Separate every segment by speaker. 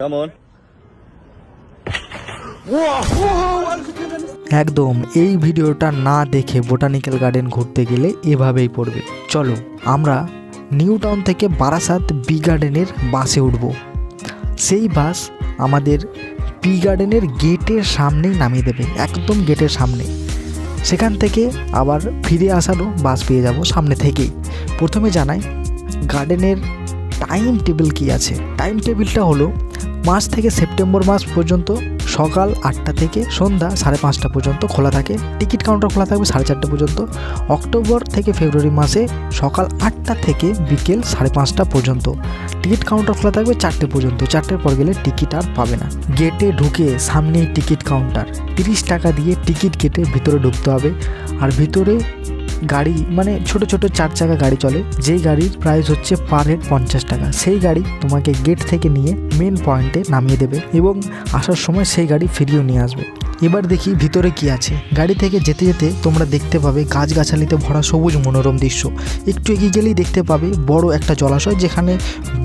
Speaker 1: Come on.
Speaker 2: একদম এই ভিডিওটা না দেখে বোটানিক্যাল গার্ডেন ঘুরতে গেলে এভাবেই পড়বে। চলো আমরা নিউ টাউন থেকে বারাসাত বি গার্ডেনের বাসে উঠব। সেই বাস আমাদের বি গার্ডেনের গেটের সামনেই নামিয়ে দেবে, একদম গেটের সামনে। সেখান থেকে আবার ফিরে আসারও বাস পেয়ে যাব সামনে থেকেই। প্রথমে জানাই গার্ডেনের টাইম টেবিল কী আছে। টাইম টেবিলটা হলো মার্চ থেকে সেপ্টেম্বর মাস পর্যন্ত সকাল 8টা থেকে সন্ধ্যা 5:30 পর্যন্ত খোলা থাকে। টিকিট কাউন্টার খোলা থাকবে 4:30 পর্যন্ত। অক্টোবর থেকে ফেব্রুয়ারি মাসে সকাল 8টা থেকে বিকেল 5:30 পর্যন্ত টিকিট কাউন্টার খোলা থাকবে 4টে পর্যন্ত। 4টের পর গেলে টিকিট আর পাবে না। গেটে ঢুকে সামনেই টিকিট কাউন্টার, 30 টাকা দিয়ে টিকিট কেটে ভিতরে ঢুকতে হবে। আর ভিতরে গাড়ি মানে ছোট ছোট 4 চাকা গাড়ি চলে, যেই গাড়ির প্রাইস হচ্ছে পার হেড 50 টাকা। সেই গাড়ি তোমাকে গেট থেকে নিয়ে মেন পয়েন্টে নামিয়ে দেবে এবং আসার সময় সেই গাড়ি ফিরিয়েও নিয়ে আসবে। এবার দেখি ভিতরে কি আছে। গাড়ি থেকে যেতে যেতে তোমরা দেখতে পাবে গাছগাছালিতে ভরা সবুজ মনোরম দৃশ্য। একটু এগিয়ে গেলেই দেখতে পাবে বড় একটা জলাশয়, যেখানে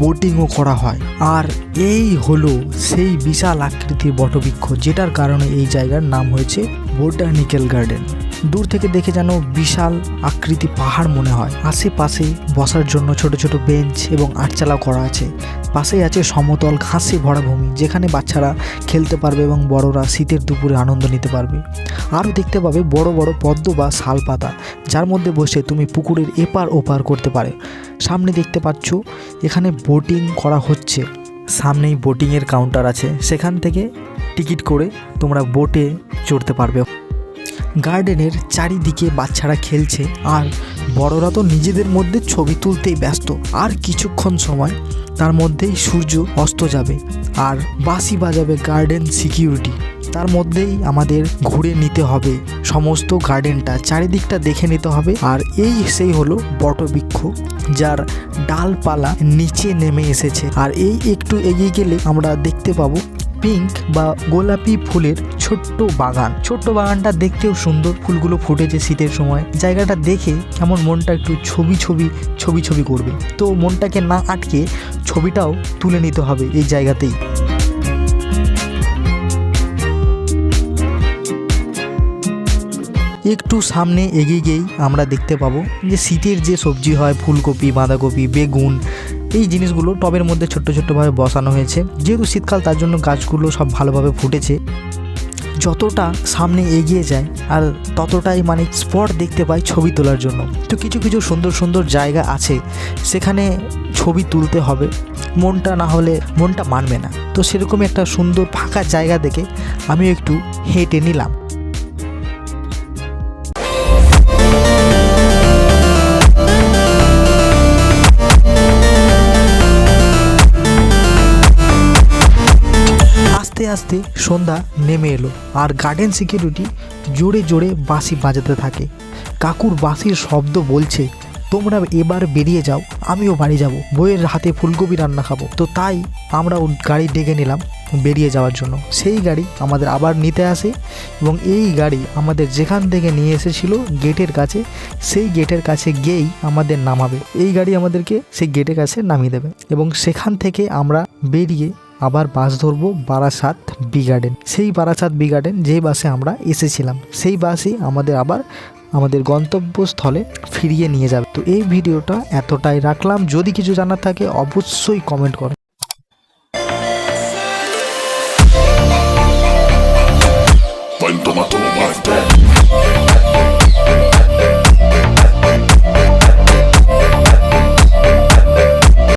Speaker 2: বোটিংও করা হয়। আর এই হলো সেই বিশাল আকৃতির বটবৃক্ষ, যেটার কারণে এই জায়গার নাম হয়েছে বোটানিক্যাল গার্ডেন। দূর থেকে দেখে যেন বিশাল আকৃতি পাহাড় মনে হয়। আশেপাশে বসার জন্য ছোট ছোট বেঞ্চ এবং আটচালা করা আছে। পাশেই আছে সমতল ঘাসে ভরা ভূমি, যেখানে বাচ্চারা খেলতে পারবে এবং বড়রা শীতের দুপুরে আনন্দ নিতে পারবে। আরও দেখতে পাবে বড় বড় পদ্ম বা শাল পাতা, যার মধ্যে বসে তুমি পুকুরের এপার ওপার করতে পারে। সামনে দেখতে পাচ্ছ এখানে বোটিং করা হচ্ছে। সামনেই বোটিংয়ের কাউন্টার আছে, সেখান থেকে টিকিট করে তোমরা বোটে চড়তে পারবে। গার্ডেনের চারিদিকে বাচ্চারা খেলছে আর বড়রা তো নিজেদের মধ্যে ছবি তুলতেই ব্যস্ত। আর কিছুক্ষণ সময় তার মধ্যেই সূর্য অস্ত যাবে আর বাঁশি বাজাবে গার্ডেন সিকিউরিটি। তার মধ্যেই আমাদের ঘুরে নিতে হবে সমস্ত গার্ডেনটা, চারিদিকটা দেখে নিতে হবে। আর এই সেই হলো বটবৃক্ষ, যার ডালপালা নিচে নেমে এসেছে। আর এই একটু এগিয়ে গেলে আমরা দেখতে পাবো পিঙ্ক বা গোলাপি ফুলের ছোট্ট বাগান। ছোট্ট বাগানটা দেখতেও সুন্দর, ফুলগুলো ফুটেছে শীতের সময়। জায়গাটা দেখে কেমন মনটা একটু ছবি করবে। তো মনটাকে না আটকে ছবিটাও তুলে নিতে হবে এই জায়গাতেই। একটু সামনে এগিয়ে গিয়েই আমরা দেখতে পাবো যে শীতের যে সবজি হয়, ফুলকপি, বাঁধাকপি, বেগুন, এই জিনিসগুলো টবের মধ্যে ছোট্ট ছোট্টভাবে বসানো হয়েছে। যেহেতু শীতকাল তার জন্য গাছগুলো সব ভালোভাবে ফুটেছে। যতটা সামনে এগিয়ে যায় আর ততটাই মানে স্পট দেখতে পাই ছবি তোলার জন্য। তো কিছু কিছু সুন্দর সুন্দর জায়গা আছে, সেখানে ছবি তুলতে হবে, মনটা না হলে মনটা মানবে না। তো সেরকম একটা সুন্দর ফাঁকা জায়গা দেখে আমি একটু হেঁটে নিলাম। আস্তে আস্তে সন্ধ্যা নেমে এলো আর গার্ডেন সিকিউরিটি জোরে জোরে বাঁশি বাজাতে থাকে। কাকুর বাঁশির শব্দ বলছে, তোমরা এবার বেরিয়ে যাও, আমিও বাড়ি যাব, বইয়ের হাতে ফুলকপি রান্না খাবো। তো তাই আমরা গাড়ি ডেকে নিলাম বেরিয়ে যাওয়ার জন্য। সেই গাড়ি আমাদের আবার নিতে আসে এবং এই গাড়ি আমাদের যেখান থেকে নিয়ে এসেছিল গেটের কাছে, সেই গেটের কাছে গিয়েই আমাদের নামাবে। এই গাড়ি আমাদেরকে সেই গেটের কাছে নামিয়ে দেবে এবং সেখান থেকে আমরা বেরিয়ে আবার বাস ধরবো বারাসাত বি গার্ডেন। সেই বারাসাত বি গার্ডেন যেই বাসে আমরা এসেছিলাম, সেই বাসই আমাদের আবার আমাদের গন্তব্যস্থলে ফিরিয়ে নিয়ে যাবে। তো এই ভিডিওটা এতটাই রাখলাম। যদি কিছু জানার থাকে অবশ্যই কমেন্ট করো।